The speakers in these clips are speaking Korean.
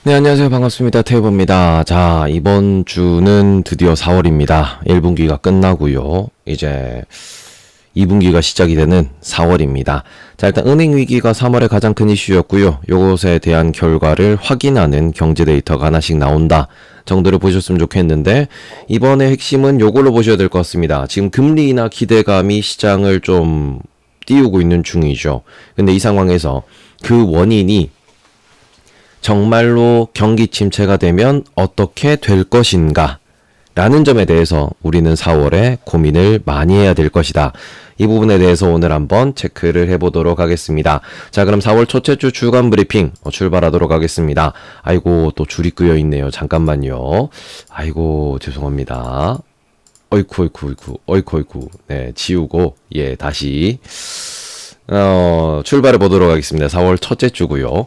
네, 안녕하세요. 반갑습니다. 태우입니다. 자, 이번 주는 드디어 4월입니다. 1분기가 끝나고요. 이제 2분기가 시작이 되는 4월입니다. 자, 일단 은행 위기가 3월에 가장 큰 이슈였고요. 요것에 대한 결과를 확인하는 경제 데이터가 하나씩 나온다 정도를 보셨으면 좋겠는데, 이번에 핵심은 요걸로 보셔야 될 것 같습니다. 지금 금리나 기대감이 시장을 좀 띄우고 있는 중이죠. 근데 이 상황에서 그 원인이 정말로 경기 침체가 되면 어떻게 될 것인가 라는 점에 대해서 우리는 4월에 고민을 많이 해야 될 것이다. 이 부분에 대해서 오늘 한번 체크를 해보도록 하겠습니다. 자, 그럼 4월 첫째 주 주간 브리핑 출발하도록 하겠습니다. 아이고, 또 줄이 끄여 있네요. 잠깐만요. 아이고, 죄송합니다. 어이쿠. 네, 지우고, 다시 출발해 보도록 하겠습니다. 4월 첫째 주고요.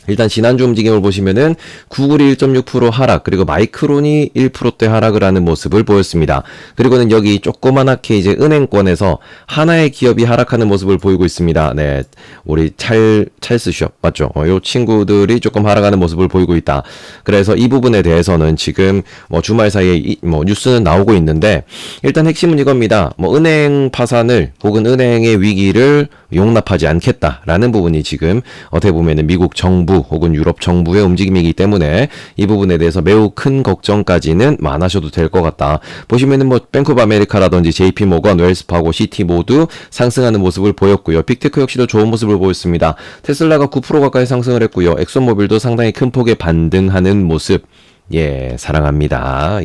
일단 지난주 움직임을 보시면은 구글이 1.6% 하락, 그리고 마이크론이 1%대 하락을 하는 모습을 보였습니다. 그리고는 여기 조그만하게 이제 은행권에서 하나의 기업이 하락하는 모습을 보이고 있습니다. 네, 우리 찰스숍 맞죠? 요 친구들이 조금 하락하는 모습을 보이고 있다. 그래서 이 부분에 대해서는 지금 주말 사이에 뉴스는 나오고 있는데, 일단 핵심은 이겁니다. 은행 파산을 혹은 은행의 위기를 용납하지 않겠다라는 부분이 지금 어떻게 보면은 미국 정부 혹은 유럽 정부의 움직임이기 때문에 이 부분에 대해서 매우 큰 걱정까지는 안 하셔도 될 것 같다. 보시면은 뱅크 오브 아메리카라든지 JP 모건, 웰스파고, 시티 모두 상승하는 모습을 보였고요. 빅테크 역시도 좋은 모습을 보였습니다. 테슬라가 9% 가까이 상승을 했고요. 엑소모빌도 상당히 큰 폭의 반등하는 모습. 사랑합니다.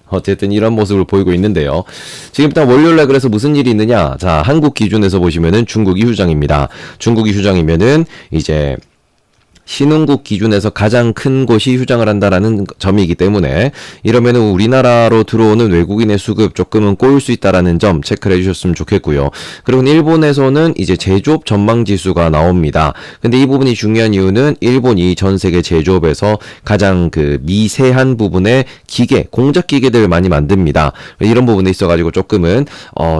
어쨌든 이런 모습을 보이고 있는데요. 지금 일단 월요일날 그래서 무슨 일이 있느냐? 자, 한국 기준에서 보시면은 중국이 휴장입니다. 중국이 휴장이면은 이제 신흥국 기준에서 가장 큰 곳이 휴장을 한다라는 점이기 때문에, 이러면은 우리나라로 들어오는 외국인의 수급 조금은 꼬일 수 있다라는 점 체크를 해주셨으면 좋겠고요. 그리고 일본에서는 이제 제조업 전망 지수가 나옵니다. 근데 이 부분이 중요한 이유는 일본이 전 세계 제조업에서 가장 그 미세한 부분의 기계, 공작 기계들을 많이 만듭니다. 이런 부분에 있어가지고 조금은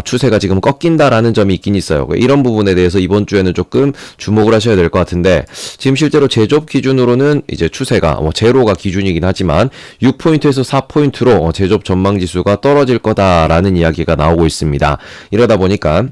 추세가 지금 꺾인다라는 점이 있긴 있어요. 이런 부분에 대해서 이번 주에는 조금 주목을 하셔야 될 것 같은데, 지금 실제로 제조업 기준으로는 이제 추세가 제로가 기준이긴 하지만 6포인트에서 4포인트로 제조업 전망 지수가 떨어질 거다라는 이야기가 나오고 있습니다. 이러다 보니까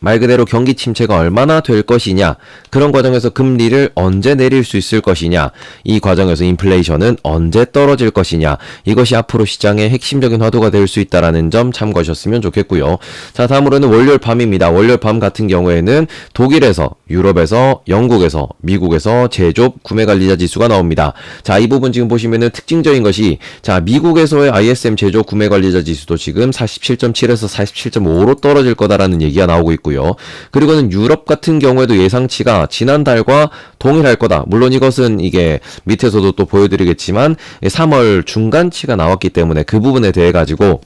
말 그대로 경기 침체가 얼마나 될 것이냐, 그런 과정에서 금리를 언제 내릴 수 있을 것이냐, 이 과정에서 인플레이션은 언제 떨어질 것이냐, 이것이 앞으로 시장의 핵심적인 화두가 될 수 있다라는 점 참고하셨으면 좋겠고요. 자, 다음으로는 월요일 밤입니다. 월요일 밤 같은 경우에는 독일에서, 유럽에서, 영국에서, 미국에서 제조업 구매관리자 지수가 나옵니다. 자, 이 부분 지금 보시면은 특징적인 것이, 자, 미국에서의 ISM 제조업 구매관리자 지수도 지금 47.7에서 47.5로 떨어질 거다라는 얘기가 나오고 있고, 그리고는 유럽 같은 경우에도 예상치가 지난달과 동일할 거다. 물론 이것은 이게 밑에서도 또 보여드리겠지만 3월 중간치가 나왔기 때문에 그 부분에 대해 가지고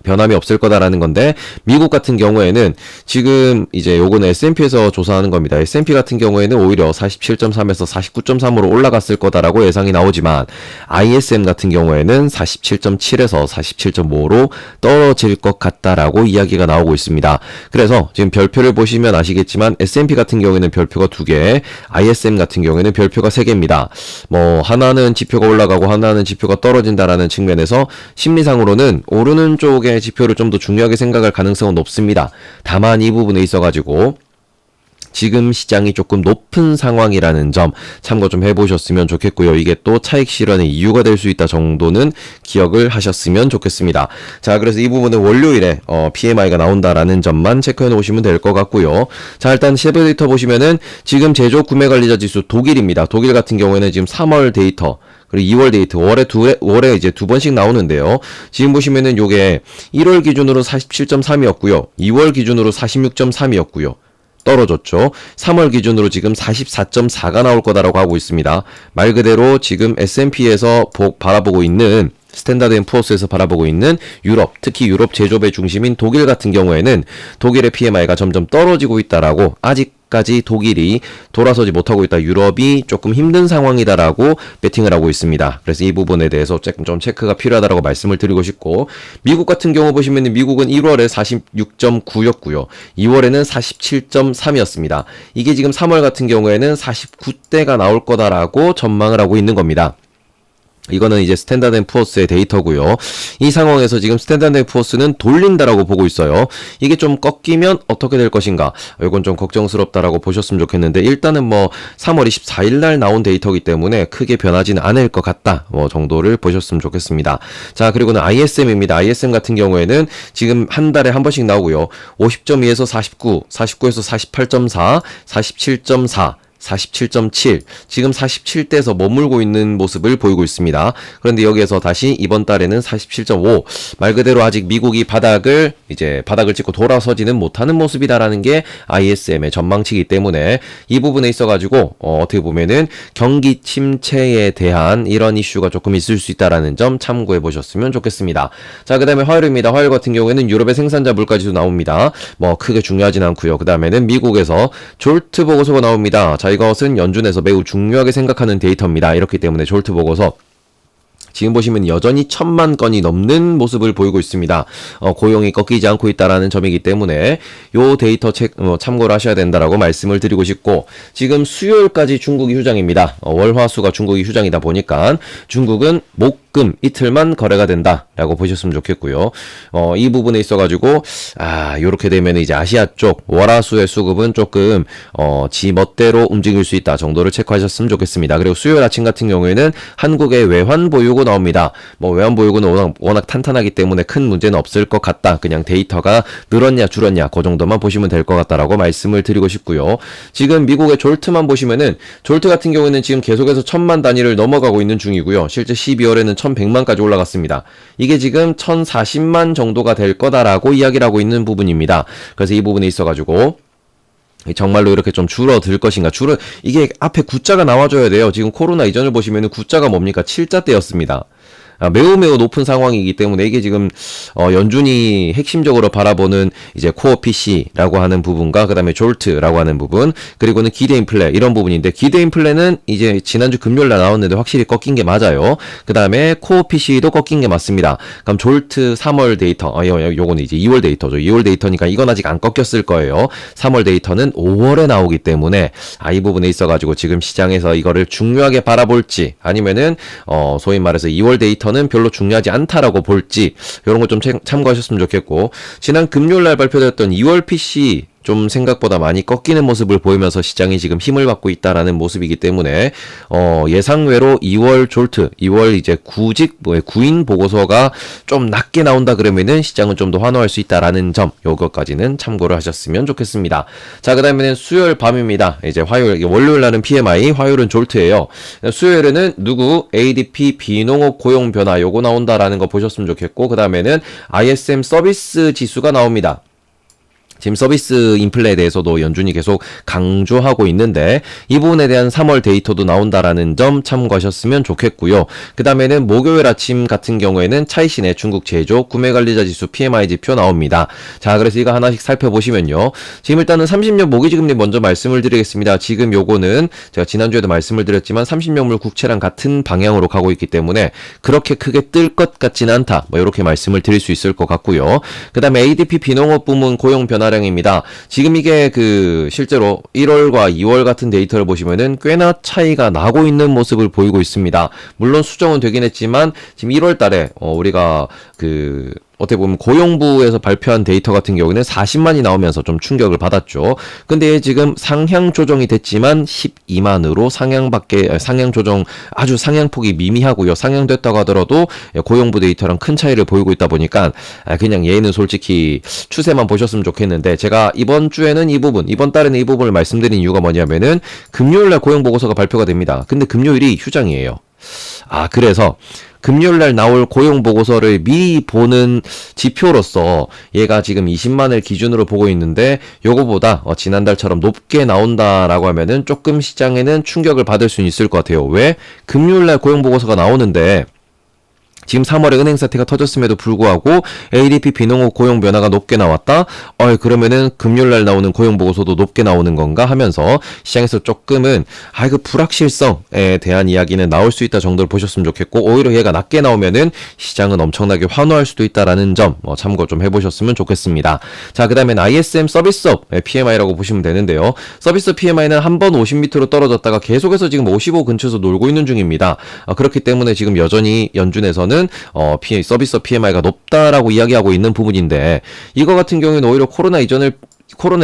변함이 없을 거다라는 건데, 미국 같은 경우에는 지금 이제 요거는 S&P에서 조사하는 겁니다. S&P 같은 경우에는 오히려 47.3에서 49.3으로 올라갔을 거다라고 예상이 나오지만, ISM 같은 경우에는 47.7에서 47.5로 떨어질 것 같다라고 이야기가 나오고 있습니다. 그래서 지금 별표를 보시면 아시겠지만 S&P 같은 경우에는 별표가 2개, ISM 같은 경우에는 별표가 3개입니다. 하나는 지표가 올라가고 하나는 지표가 떨어진다라는 측면에서 심리상으로는 오르는 쪽에 지표를 좀 더 중요하게 생각할 가능성은 높습니다. 다만 이 부분에 있어가지고 지금 시장이 조금 높은 상황이라는 점 참고 좀 해보셨으면 좋겠고요. 이게 또 차익 실현의 이유가 될 수 있다 정도는 기억을 하셨으면 좋겠습니다. 자, 그래서 이 부분은 월요일에 PMI가 나온다라는 점만 체크해 놓으시면 될 것 같고요. 자, 일단 세부 데이터 보시면은 지금 제조업 구매관리자 지수 독일입니다. 독일 같은 경우에는 지금 3월 데이터, 그리고 2월 데이트 월에 이제 두 번씩 나오는데요. 지금 보시면은 요게 1월 기준으로 47.3이었고요. 2월 기준으로 46.3이었고요. 떨어졌죠. 3월 기준으로 지금 44.4가 나올 거다라고 하고 있습니다. 말 그대로 지금 S&P에서 바라보고 있는, 스탠다드 앤 푸어스에서 바라보고 있는 유럽, 특히 유럽 제조업의 중심인 독일 같은 경우에는 독일의 PMI가 점점 떨어지고 있다라고, 아직 아직까지 독일이 돌아서지 못하고 있다. 유럽이 조금 힘든 상황이다라고 베팅을 하고 있습니다. 그래서 이 부분에 대해서 좀 체크가 필요하다라고 말씀을 드리고 싶고, 미국 같은 경우 보시면 미국은 1월에 46.9였고요. 2월에는 47.3이었습니다. 이게 지금 3월 같은 경우에는 49대가 나올 거다라고 전망을 하고 있는 겁니다. 이거는 이제 스탠다드 앤 푸어스의 데이터고요. 이 상황에서 지금 스탠다드 앤 푸어스는 돌린다라고 보고 있어요. 이게 좀 꺾이면 어떻게 될 것인가? 이건 좀 걱정스럽다라고 보셨으면 좋겠는데, 일단은 뭐 3월 24일 날 나온 데이터이기 때문에 크게 변하지는 않을 것 같다 정도를 보셨으면 좋겠습니다. 자, 그리고는 ISM입니다. ISM 같은 경우에는 지금 한 달에 한 번씩 나오고요. 50.2에서 49, 49에서 48.4, 47.4, 47.7, 지금 47대에서 머물고 있는 모습을 보이고 있습니다. 그런데 여기에서 다시 이번 달에는 47.5, 말 그대로 아직 미국이 바닥을 찍고 돌아서지는 못하는 모습이다라는 게 ISM의 전망치이기 때문에 이 부분에 있어가지고 어떻게 보면은 경기 침체에 대한 이런 이슈가 조금 있을 수 있다라는 점 참고해 보셨으면 좋겠습니다. 자, 그 다음에 화요일입니다. 화요일 같은 경우에는 유럽의 생산자 물가지수 나옵니다. 뭐 크게 중요하진 않고요. 그 다음에는 미국에서 졸트 보고서가 나옵니다. 자, 이것은 연준에서 매우 중요하게 생각하는 데이터입니다. 이렇기 때문에 졸트 보고서 지금 보시면 여전히 1,000만 건이 넘는 모습을 보이고 있습니다. 고용이 꺾이지 않고 있다라는 점이기 때문에 요 데이터 참고를 하셔야 된다라고 말씀을 드리고 싶고, 지금 수요일까지 중국이 휴장입니다. 월화수가 중국이 휴장이다 보니까 중국은 금 이틀만 거래가 된다라고 보셨으면 좋겠고요. 이 부분에 있어가지고 요렇게 되면 이제 아시아 쪽 월화수의 수급은 조금 지 멋대로 움직일 수 있다 정도를 체크하셨으면 좋겠습니다. 그리고 수요일 아침 같은 경우에는 한국의 외환 보유고 나옵니다. 뭐 외환 보유고는 워낙 탄탄하기 때문에 큰 문제는 없을 것 같다. 그냥 데이터가 늘었냐 줄었냐 그 정도만 보시면 될 것 같다라고 말씀을 드리고 싶고요. 지금 미국의 졸트만 보시면은 졸트 같은 경우에는 지금 계속해서 1,000만 단위를 넘어가고 있는 중이고요. 실제 12월에는 1,100만까지 올라갔습니다. 이게 지금 1,040만 정도가 될 거다라고 이야기를 하고 있는 부분입니다. 그래서 이 부분에 있어가지고 정말로 이렇게 좀 줄어들 것인가? 이게 앞에 구자가 나와줘야 돼요. 지금 코로나 이전을 보시면은 구자가 뭡니까? 7자 대였습니다. 매우 높은 상황이기 때문에 이게 지금 연준이 핵심적으로 바라보는 이제 코어 PC라고 하는 부분과 그다음에 졸트라고 하는 부분, 그리고는 기대 인플레 이런 부분인데, 기대 인플레는 이제 지난주 금요일 날 나왔는데 확실히 꺾인 게 맞아요. 그다음에 코어 PC도 꺾인 게 맞습니다. 그럼 졸트 3월 데이터, 요거는 이제 2월 데이터죠. 2월 데이터니까 이건 아직 안 꺾였을 거예요. 3월 데이터는 5월에 나오기 때문에 이 부분에 있어가지고 지금 시장에서 이거를 중요하게 바라볼지, 아니면은 소위 말해서 2월 데이터는 별로 중요하지 않다라고 볼지, 이런 거 좀 참고하셨으면 좋겠고, 지난 금요일 날 발표됐던 2월 PC 좀 생각보다 많이 꺾이는 모습을 보이면서 시장이 지금 힘을 받고 있다라는 모습이기 때문에 예상외로 2월 졸트, 2월 이제 구인 보고서가 좀 낮게 나온다 그러면은 시장은 좀 더 환호할 수 있다라는 점, 요것까지는 참고를 하셨으면 좋겠습니다. 자, 그다음에는 수요일 밤입니다. 이제 월요일 날은 PMI, 화요일은 졸트예요. 수요일에는 ADP 비농업 고용 변화 요거 나온다라는 거 보셨으면 좋겠고, 그다음에는 ISM 서비스 지수가 나옵니다. 지금 서비스 인플레에 대해서도 연준이 계속 강조하고 있는데 이 부분에 대한 3월 데이터도 나온다라는 점 참고하셨으면 좋겠고요. 그 다음에는 목요일 아침 같은 경우에는 차이신의 중국 제조 구매관리자 지수 PMI 지표 나옵니다. 자, 그래서 이거 하나씩 살펴보시면요. 지금 일단은 30년 모기지금리 먼저 말씀을 드리겠습니다. 지금 요거는 제가 지난주에도 말씀을 드렸지만 30년물 국채랑 같은 방향으로 가고 있기 때문에 그렇게 크게 뜰 것 같지는 않다. 뭐 이렇게 말씀을 드릴 수 있을 것 같고요. 그 다음에 ADP 비농업 부문 고용 변화량입니다. 지금 이게 실제로 1월과 2월 같은 데이터를 보시면은 꽤나 차이가 나고 있는 모습을 보이고 있습니다. 물론 수정은 되긴 했지만 지금 1월 달에 우리가 어떻게 보면 고용부에서 발표한 데이터 같은 경우에는 40만이 나오면서 좀 충격을 받았죠. 근데 지금 상향 조정이 됐지만 12만으로 상향 조정 아주 상향폭이 미미하고요. 상향됐다고 하더라도 고용부 데이터랑 큰 차이를 보이고 있다 보니까 그냥 얘는 솔직히 추세만 보셨으면 좋겠는데, 제가 이번 주에는 이번 달에는 이 부분을 말씀드린 이유가 뭐냐면은 금요일날 고용 보고서가 발표가 됩니다. 근데 금요일이 휴장이에요. 그래서 금요일날 나올 고용보고서를 미리 보는 지표로서 얘가 지금 20만을 기준으로 보고 있는데 요거보다 지난달처럼 높게 나온다라고 하면은 조금 시장에는 충격을 받을 수 있을 것 같아요. 왜? 금요일날 고용보고서가 나오는데 지금 3월에 은행 사태가 터졌음에도 불구하고 ADP 비농업 고용 변화가 높게 나왔다. 그러면은 금요일날 나오는 고용 보고서도 높게 나오는 건가 하면서 시장에서 조금은 그 불확실성에 대한 이야기는 나올 수 있다 정도를 보셨으면 좋겠고, 오히려 얘가 낮게 나오면은 시장은 엄청나게 환호할 수도 있다라는 점 참고 좀 해보셨으면 좋겠습니다. 자, 그 다음엔 ISM 서비스업 PMI라고 보시면 되는데요. 서비스 PMI는 한 번 50 밑으로 떨어졌다가 계속해서 지금 55 근처에서 놀고 있는 중입니다. 그렇기 때문에 지금 여전히 연준에서는 서비스 PMI가 높다라고 이야기하고 있는 부분인데, 이거 같은 경우에는 오히려 코로나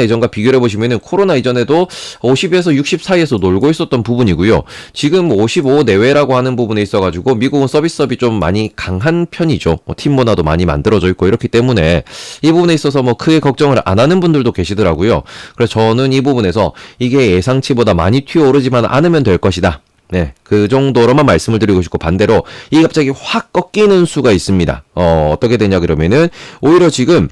이전과 비교를 해보시면은 코로나 이전에도 50에서 60 사이에서 놀고 있었던 부분이고요. 지금 55 내외라고 하는 부분에 있어가지고 미국은 서비스업이 좀 많이 강한 편이죠. 팀 문화도 많이 만들어져 있고 이렇기 때문에 이 부분에 있어서 크게 걱정을 안 하는 분들도 계시더라고요. 그래서 저는 이 부분에서 이게 예상치보다 많이 튀어오르지만 않으면 될 것이다. 네, 그 정도로만 말씀을 드리고 싶고, 반대로 이게 갑자기 확 꺾이는 수가 있습니다. 어떻게 되냐 그러면은 오히려 지금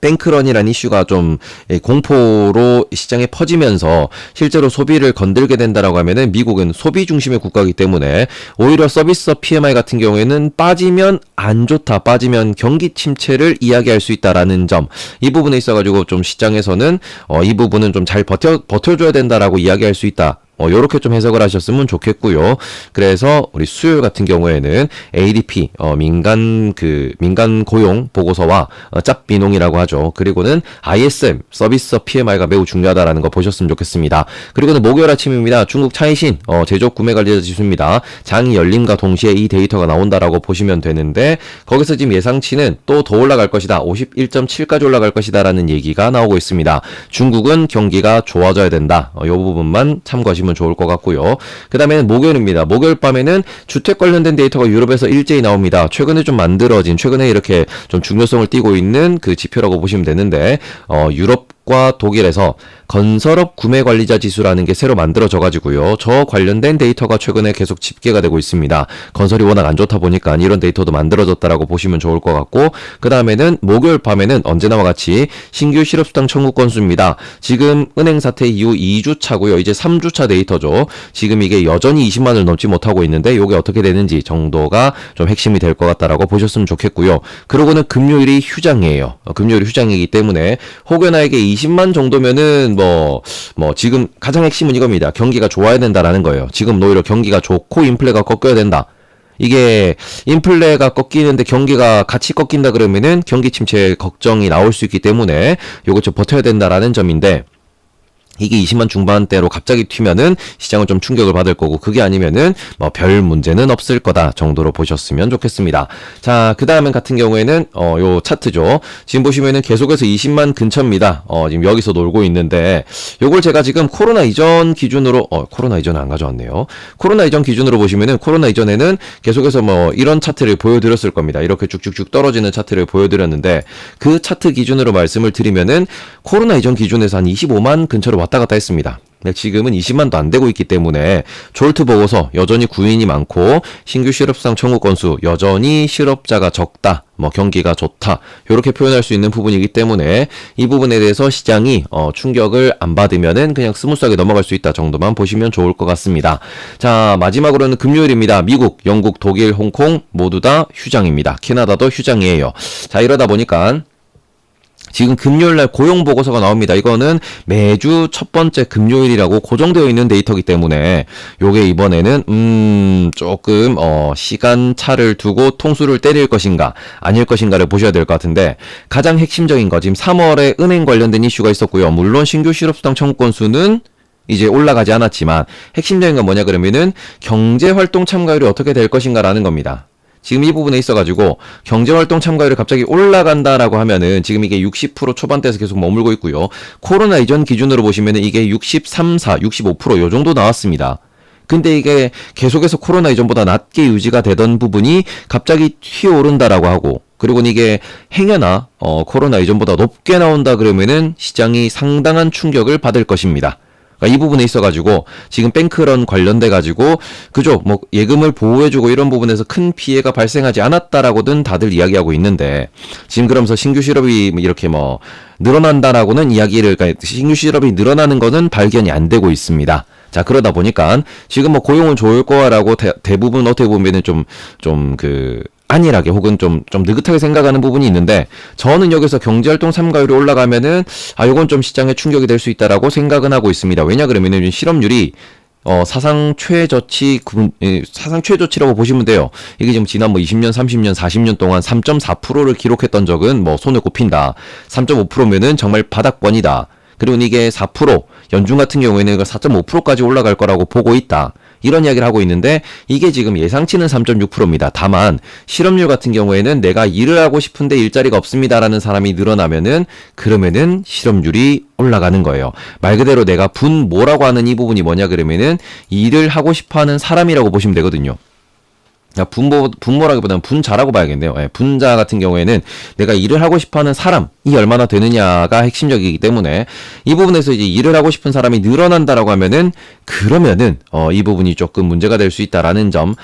뱅크런이라는 이슈가 좀 공포로 시장에 퍼지면서 실제로 소비를 건들게 된다라고 하면은 미국은 소비 중심의 국가이기 때문에 오히려 서비스업 PMI 같은 경우에는 빠지면 안 좋다, 빠지면 경기 침체를 이야기할 수 있다라는 점, 이 부분에 있어가지고 좀 시장에서는 이 부분은 좀 잘 버텨줘야 된다라고 이야기할 수 있다. 요렇게 좀 해석을 하셨으면 좋겠고요. 그래서 우리 수요일 같은 경우에는 ADP 민간 고용 보고서와 짭 비농이라고 하죠. 그리고는 ISM 서비스 PMI가 매우 중요하다라는 거 보셨으면 좋겠습니다. 그리고는 목요일 아침입니다. 중국 차이신 제조업 구매 관리자 지수입니다. 장이 열림과 동시에 이 데이터가 나온다라고 보시면 되는데, 거기서 지금 예상치는 또 더 올라갈 것이다. 51.7까지 올라갈 것이다라는 얘기가 나오고 있습니다. 중국은 경기가 좋아져야 된다. 이 부분만 참고하시면 좋을 것 같고요. 그 다음에는 목요일입니다. 목요일 밤에는 주택 관련된 데이터가 유럽에서 일제히 나옵니다. 최근에 이렇게 좀 중요성을 띠고 있는 그 지표라고 보시면 되는데, 유럽과 독일에서 건설업 구매 관리자 지수라는 게 새로 만들어져 가지고요. 저 관련된 데이터가 최근에 계속 집계가 되고 있습니다. 건설이 워낙 안 좋다 보니까 이런 데이터도 만들어졌다라고 보시면 좋을 것 같고, 그 다음에는 목요일 밤에는 언제나와 같이 신규 실업수당 청구 건수입니다. 지금 은행 사태 이후 2주 차고요. 이제 3주 차 데이터죠. 지금 이게 여전히 20만을 넘지 못하고 있는데 이게 어떻게 되는지 정도가 좀 핵심이 될 것 같다라고 보셨으면 좋겠고요. 그러고는 금요일이 휴장이에요. 금요일이 휴장이기 때문에 혹여나에게 20만 정도면은 지금 가장 핵심은 이겁니다. 경기가 좋아야 된다라는 거예요. 지금 오히려 경기가 좋고 인플레가 꺾여야 된다. 이게 인플레가 꺾이는데 경기가 같이 꺾인다 그러면은 경기 침체 걱정이 나올 수 있기 때문에 요거 좀 버텨야 된다라는 점인데, 이게 20만 중반대로 갑자기 튀면은 시장은 좀 충격을 받을 거고, 그게 아니면은 별 문제는 없을 거다 정도로 보셨으면 좋겠습니다. 자, 그 다음엔 같은 경우에는 요 차트죠. 지금 보시면은 계속해서 20만 근처입니다. 지금 여기서 놀고 있는데, 요걸 제가 지금 코로나 이전 기준으로 코로나 이전은 안 가져왔네요. 코로나 이전 기준으로 보시면은 코로나 이전에는 계속해서 이런 차트를 보여드렸을 겁니다. 이렇게 쭉쭉쭉 떨어지는 차트를 보여드렸는데, 그 차트 기준으로 말씀을 드리면은 코로나 이전 기준에서 한 25만 근처로 왔다 갔다 했습니다. 지금은 20만도 안 되고 있기 때문에 졸트 보고서 여전히 구인이 많고 신규 실업수당 청구 건수 여전히 실업자가 적다, 경기가 좋다, 이렇게 표현할 수 있는 부분이기 때문에 이 부분에 대해서 시장이 충격을 안 받으면은 그냥 스무스하게 넘어갈 수 있다 정도만 보시면 좋을 것 같습니다. 자, 마지막으로는 금요일입니다. 미국, 영국, 독일, 홍콩 모두 다 휴장입니다. 캐나다도 휴장이에요. 자, 이러다 보니까 지금 금요일날 고용보고서가 나옵니다. 이거는 매주 첫 번째 금요일이라고 고정되어 있는 데이터이기 때문에 요게 이번에는 조금 시간 차를 두고 통수를 때릴 것인가 아닐 것인가를 보셔야 될 것 같은데, 가장 핵심적인 거 지금 3월에 은행 관련된 이슈가 있었고요. 물론 신규 실업수당 청구 건수는 이제 올라가지 않았지만 핵심적인 건 뭐냐 그러면은 경제활동 참가율이 어떻게 될 것인가라는 겁니다. 지금 이 부분에 있어가지고 경제활동 참가율이 갑자기 올라간다라고 하면은 지금 이게 60% 초반대에서 계속 머물고 있고요. 코로나 이전 기준으로 보시면은 이게 63, 4, 65% 요 정도 나왔습니다. 근데 이게 계속해서 코로나 이전보다 낮게 유지가 되던 부분이 갑자기 튀어오른다라고 하고, 그리고 이게 행여나 코로나 이전보다 높게 나온다 그러면은 시장이 상당한 충격을 받을 것입니다. 이 부분에 있어가지고 지금 뱅크런 관련돼가지고 그죠, 예금을 보호해주고 이런 부분에서 큰 피해가 발생하지 않았다라고는 다들 이야기하고 있는데, 지금 그러면서 신규 실업이 이렇게 늘어난다라고는 이야기를, 그러니까 신규 실업이 늘어나는 거는 발견이 안 되고 있습니다. 자, 그러다 보니까 지금 뭐 고용은 좋을 거라고 대부분 어떻게 보면은 안일하게 혹은 좀 느긋하게 생각하는 부분이 있는데, 저는 여기서 경제활동 삼가율이 올라가면은 요건 좀 시장에 충격이 될 수 있다라고 생각은 하고 있습니다. 왜냐 그러면은 실업률이 사상 최저치라고 보시면 돼요. 이게 지금 지난 뭐 20년, 30년, 40년 동안 3.4%를 기록했던 적은 뭐 손에 꼽힌다. 3.5%면은 정말 바닥권이다. 그리고 이게 4%, 연중 같은 경우에는 4.5%까지 올라갈 거라고 보고 있다. 이런 이야기를 하고 있는데, 이게 지금 예상치는 3.6%입니다. 다만 실업률 같은 경우에는 내가 일을 하고 싶은데 일자리가 없습니다라는 사람이 늘어나면은, 그러면은 실업률이 올라가는 거예요. 말 그대로 내가 분모라고 하는 이 부분이 뭐냐 그러면은 일을 하고 싶어하는 사람이라고 보시면 되거든요. 분모라기보다는 분자라고 봐야겠네요. 분자 같은 경우에는 내가 일을 하고 싶어하는 사람이 얼마나 되느냐가 핵심적이기 때문에, 이 부분에서 이제 일을 하고 싶은 사람이 늘어난다라고 하면은, 그러면은 이 부분이 조금 문제가 될 수 있다라는 점,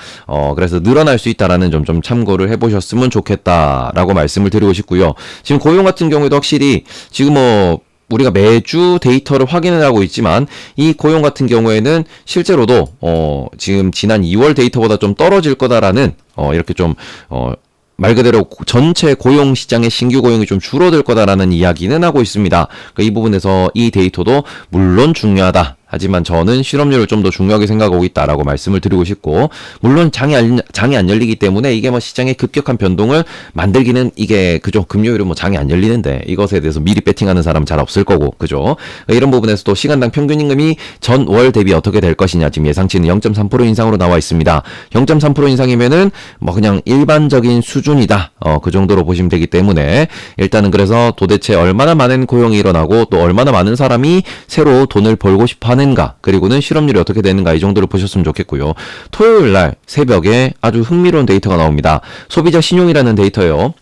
그래서 늘어날 수 있다라는 점 좀 참고를 해보셨으면 좋겠다라고 말씀을 드리고 싶고요. 지금 고용 같은 경우에도 확실히 지금 우리가 매주 데이터를 확인을 하고 있지만, 이 고용 같은 경우에는 실제로도 지금 지난 2월 데이터보다 좀 떨어질 거다라는 이렇게 좀 말 그대로 전체 고용 시장의 신규 고용이 좀 줄어들 거다라는 이야기는 하고 있습니다. 그러니까 이 부분에서 이 데이터도 물론 중요하다. 하지만 저는 실업률을 좀 더 중요하게 생각하고 있다라고 말씀을 드리고 싶고, 물론 장이 안 열리기 때문에 이게 뭐 시장의 급격한 변동을 만들기는, 이게 그죠, 금요일은 뭐 장이 안 열리는데 이것에 대해서 미리 배팅하는 사람은 잘 없을 거고, 그죠. 이런 부분에서도 시간당 평균 임금이 전월 대비 어떻게 될 것이냐, 지금 예상치는 0.3% 인상으로 나와 있습니다. 0.3% 인상이면은 뭐 그냥 일반적인 수준이다, 그 정도로 보시면 되기 때문에, 일단은 그래서 도대체 얼마나 많은 고용이 일어나고 또 얼마나 많은 사람이 새로 돈을 벌고 싶어하는 가, 그리고는 실업률이 어떻게 되는가, 이 정도를 보셨으면 좋겠고요. 토요일 날 새벽에 아주 흥미로운 데이터가 나옵니다. 소비자 신용이라는 데이터예요.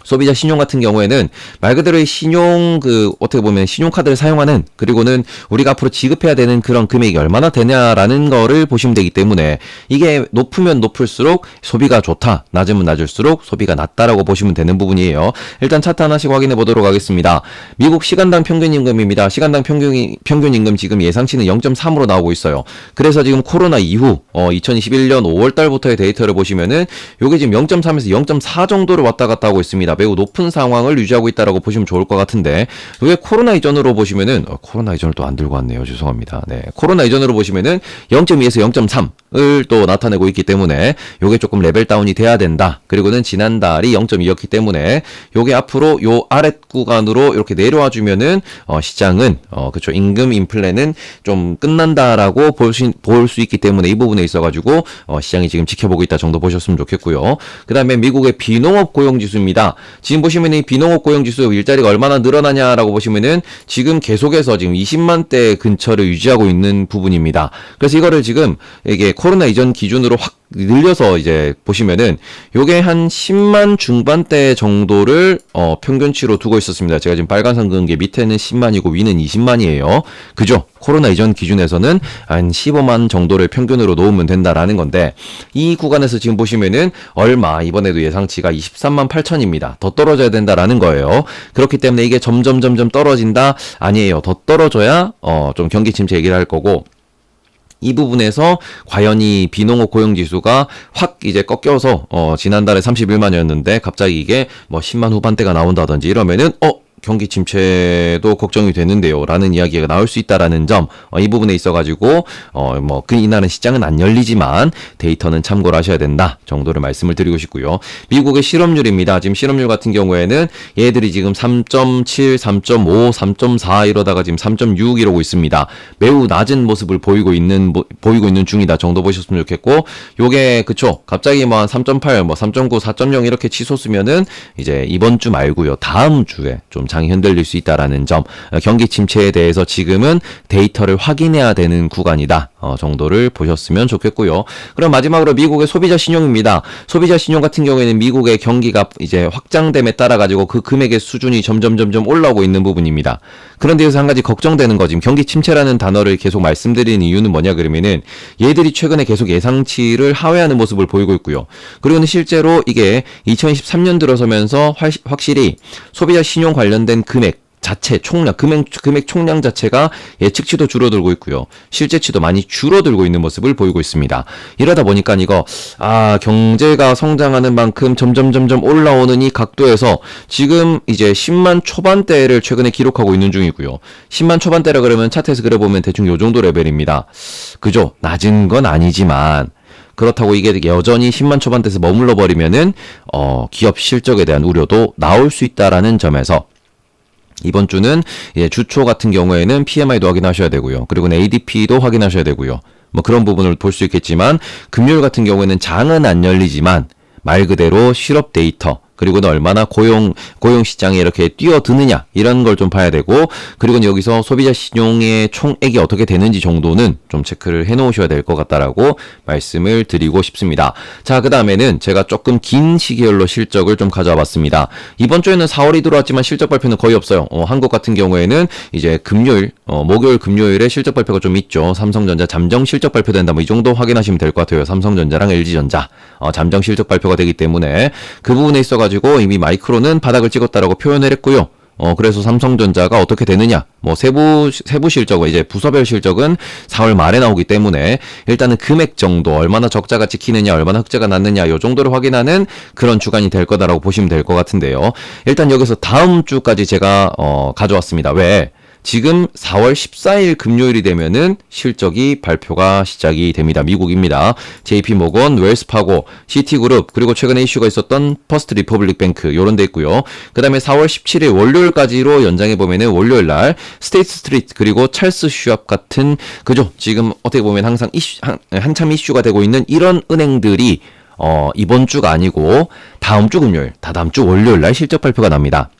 소비자 신용 같은 경우에는 말 그대로 신용, 어떻게 보면 신용카드를 사용하는, 그리고는 우리가 앞으로 지급해야 되는 그런 금액이 얼마나 되냐라는 거를 보시면 되기 때문에, 이게 높으면 높을수록 소비가 좋다, 낮으면 낮을수록 소비가 낮다라고 보시면 되는 부분이에요. 일단 차트 하나씩 확인해 보도록 하겠습니다. 미국 시간당 평균 임금입니다. 시간당 평균 임금 지금 예상치는 0.3으로 나오고 있어요. 그래서 지금 코로나 이후 2021년 5월 달부터의 데이터를 보시면은 요게 지금 0.3에서 0.4 정도를 왔다 갔다 하고 있습니다. 매우 높은 상황을 유지하고 있다라고 보시면 좋을 것 같은데, 왜 코로나 이전으로 보시면은 코로나 이전을 또 안 들고 왔네요. 죄송합니다. 네, 코로나 이전으로 보시면은 0.2에서 0.3을 또 나타내고 있기 때문에 요게 조금 레벨 다운이 돼야 된다. 그리고는 지난달이 0.2였기 때문에 요게 앞으로 요 아랫 구간으로 이렇게 내려와 주면은 시장은 그쵸, 임금 인플레는 좀 끝난다라고 볼 수 있기 때문에, 이 부분에 있어 가지고 시장이 지금 지켜보고 있다 정도 보셨으면 좋겠고요. 그다음에 미국의 비농업 고용 지수입니다. 지금 보시면 이 비농업 고용 지수 일자리가 얼마나 늘어나냐라고 보시면은 지금 계속해서 지금 20만 대 근처를 유지하고 있는 부분입니다. 그래서 이거를 지금 이게 코로나 이전 기준으로 확 늘려서 이제 보시면은 요게 한 10만 중반대 정도를 평균치로 두고 있었습니다. 제가 지금 빨간선 그은 게 밑에는 10만이고 위는 20만이에요. 그죠? 코로나 이전 기준에서는 한 15만 정도를 평균으로 놓으면 된다라는 건데, 이 구간에서 지금 보시면은 얼마, 이번에도 예상치가 23만 8천입니다. 더 떨어져야 된다라는 거예요. 그렇기 때문에 이게 점점 떨어진다? 아니에요. 더 떨어져야 좀 경기 침체 얘기를 할 거고, 이 부분에서 과연 이 비농업 고용지수가 확 이제 꺾여서 지난달에 31만이었는데 갑자기 이게 뭐 10만 후반대가 나온다든지 이러면은 경기 침체도 걱정이 되는데요 라는 이야기가 나올 수 있다라는 점, 이 부분에 있어가지고 이날은 시장은 안 열리지만 데이터는 참고를 하셔야 된다 정도를 말씀을 드리고 싶고요. 미국의 실업률입니다. 지금 실업률 같은 경우에는 얘들이 지금 3.7, 3.5, 3.4 이러다가 지금 3.6 이러고 있습니다. 매우 낮은 모습을 보이고 있는 중이다 정도 보셨으면 좋겠고, 요게 그쵸, 갑자기 뭐 한 3.8, 3.9, 4.0 이렇게 치솟으면은 이제 이번 주 말고요, 다음 주에 좀 장이 흔들릴 수 있다라는 점, 경기 침체에 대해서 지금은 데이터를 확인해야 되는 구간이다 정도를 보셨으면 좋겠고요. 그럼 마지막으로 미국의 소비자 신용입니다. 소비자 신용 같은 경우에는 미국의 경기가 이제 확장됨에 따라 가지고 그 금액의 수준이 점점 올라오고 있는 부분입니다. 그런데 여기서 한 가지 걱정되는 거, 지금 경기 침체라는 단어를 계속 말씀드리는 이유는 뭐냐 그러면은, 얘들이 최근에 계속 예상치를 하회하는 모습을 보이고 있고요. 그리고는 실제로 이게 2023년 들어서면서 확실히 소비자 신용 관련된 금액 자체 총량 금액 총량 자체가 예측치도 줄어들고 있고요. 실제치도 많이 줄어들고 있는 모습을 보이고 있습니다. 이러다 보니까 이거 경제가 성장하는 만큼 점점 올라오는 이 각도에서 지금 이제 10만 초반대를 최근에 기록하고 있는 중이고요. 10만 초반대라 그러면 차트에서 그려보면 대충 요 정도 레벨입니다. 그죠? 낮은 건 아니지만 그렇다고 이게 여전히 10만 초반대에서 머물러 버리면은 기업 실적에 대한 우려도 나올 수 있다라는 점에서 이번 주는 주초 같은 경우에는 PMI도 확인하셔야 되고요. 그리고 ADP도 확인하셔야 되고요. 뭐 그런 부분을 볼 수 있겠지만 금요일 같은 경우에는 장은 안 열리지만 말 그대로 실업 데이터 그리고는 얼마나 고용 시장에 이렇게 뛰어드느냐 이런 걸 좀 봐야 되고 그리고 여기서 소비자 신용의 총액이 어떻게 되는지 정도는 좀 체크를 해 놓으셔야 될 것 같다라고 말씀을 드리고 싶습니다. 자, 그 다음에는 제가 조금 긴 시계열로 실적을 좀 가져와 봤습니다. 이번 주에는 4월이 들어왔지만 실적 발표는 거의 없어요. 한국 같은 경우에는 이제 목요일 금요일에 실적 발표가 좀 있죠. 삼성전자 잠정 실적 발표된다 뭐 이 정도 확인하시면 될 것 같아요. 삼성전자랑 LG전자 잠정 실적 발표가 되기 때문에 그 부분에 있어가지고 이미 마이크론은 바닥을 찍었다라고 표현을 했고요. 그래서 삼성전자가 어떻게 되느냐, 뭐 세부 실적, 이제 부서별 실적은 4월 말에 나오기 때문에 일단은 금액 정도, 얼마나 적자가 찍히느냐, 얼마나 흑자가 났느냐, 요 정도를 확인하는 그런 주간이 될 거다라고 보시면 될 것 같은데요. 일단 여기서 다음 주까지 제가 가져왔습니다. 왜? 지금 4월 14일 금요일이 되면은 실적이 발표가 시작이 됩니다. 미국입니다. JP모건, 웰스파고, 시티그룹, 그리고 최근에 이슈가 있었던 퍼스트 리퍼블릭 뱅크 요런 데 있고요. 그 다음에 4월 17일 월요일까지로 연장해 보면은 월요일 날 스테이트 스트리트 그리고 찰스 슈왑 같은 그죠? 지금 어떻게 보면 항상 한참 이슈가 되고 있는 이런 은행들이 이번 주가 아니고 다음 주 금요일, 다다음 주 월요일 날 실적 발표가 납니다.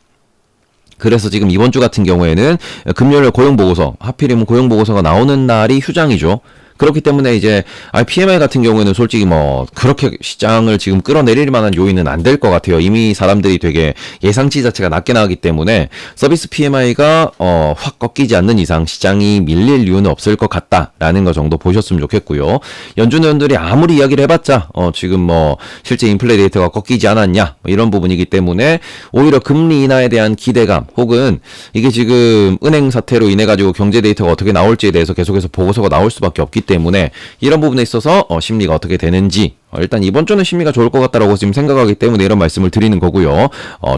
그래서 지금 이번 주 같은 경우에는 금요일 고용보고서, 하필이면 고용보고서가 나오는 날이 휴장이죠. 그렇기 때문에 이제 PMI 같은 경우에는 솔직히 뭐 그렇게 시장을 지금 끌어내릴 만한 요인은 안 될 것 같아요. 이미 사람들이 되게 예상치 자체가 낮게 나가기 때문에 서비스 PMI가 확 꺾이지 않는 이상 시장이 밀릴 이유는 없을 것 같다라는 거 정도 보셨으면 좋겠고요. 연준 의원들이 아무리 이야기를 해봤자 지금 뭐 실제 인플레 데이터가 꺾이지 않았냐 뭐 이런 부분이기 때문에 오히려 금리 인하에 대한 기대감 혹은 이게 지금 은행 사태로 인해 가지고 경제 데이터가 어떻게 나올지에 대해서 계속해서 보고서가 나올 수밖에 없기 때문에 이런 부분에 있어서 심리가 어떻게 되는지 일단 이번 주는 심리가 좋을 것 같다라고 지금 생각하기 때문에 이런 말씀을 드리는 거고요.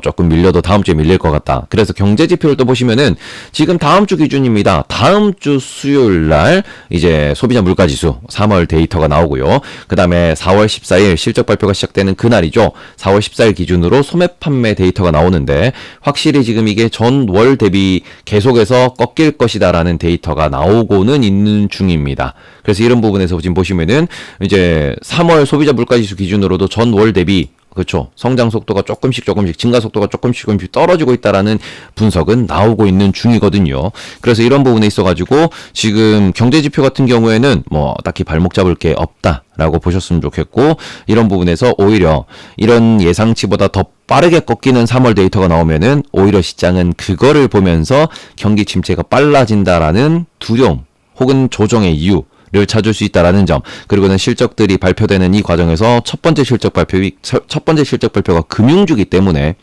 조금 밀려도 다음 주에 밀릴 것 같다. 그래서 경제 지표를 또 보시면은 지금 다음 주 기준입니다. 다음 주 수요일 날 이제 소비자 물가 지수 3월 데이터가 나오고요. 그다음에 4월 14일 실적 발표가 시작되는 그날이죠. 4월 14일 기준으로 소매 판매 데이터가 나오는데 확실히 지금 이게 전월 대비 계속해서 꺾일 것이다라는 데이터가 나오고는 있는 중입니다. 그래서 이런 부분에서 지금 보시면은 이제 3월 소비자 물가지수 기준으로도 전월 대비 그렇죠. 성장 속도가 조금씩 증가 속도가 조금씩 떨어지고 있다라는 분석은 나오고 있는 중이거든요. 그래서 이런 부분에 있어가지고 지금 경제 지표 같은 경우에는 뭐 딱히 발목 잡을 게 없다라고 보셨으면 좋겠고 이런 부분에서 오히려 이런 예상치보다 더 빠르게 꺾이는 3월 데이터가 나오면은 오히려 시장은 그거를 보면서 경기 침체가 빨라진다라는 두려움 혹은 조정의 이유 를 찾을 수 있다라는 점 그리고는 실적들이 발표되는 이 과정에서 첫 번째 실적 발표가 금융주기 때문에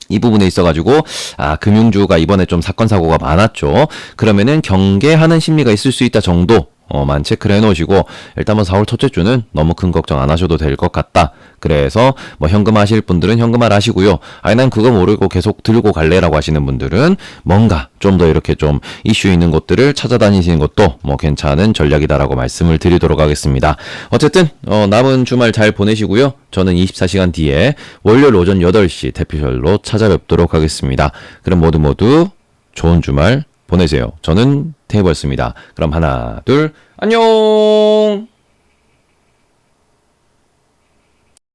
이 부분에 있어가지고 금융주가 이번에 좀 사건 사고가 많았죠. 그러면은 경계하는 심리가 있을 수 있다 정도 만 체크를 해놓으시고 일단 뭐 4월 첫째 주는 너무 큰 걱정 안 하셔도 될 것 같다. 그래서 뭐 현금 하실 분들은 현금을 하시고요. 난 그거 모르고 계속 들고 갈래라고 하시는 분들은 뭔가 좀 더 이렇게 좀 이슈 있는 곳들을 찾아다니시는 것도 뭐 괜찮은 전략이다라고 말씀을 드리도록 하겠습니다. 어쨌든 남은 주말 잘 보내시고요. 저는 24시간 뒤에 월요일 오전 8시 대피셜로 찾아뵙도록 하겠습니다. 그럼 모두 좋은 주말 보내세요. 저는 테이블스입니다. 그럼 하나, 둘, 안녕!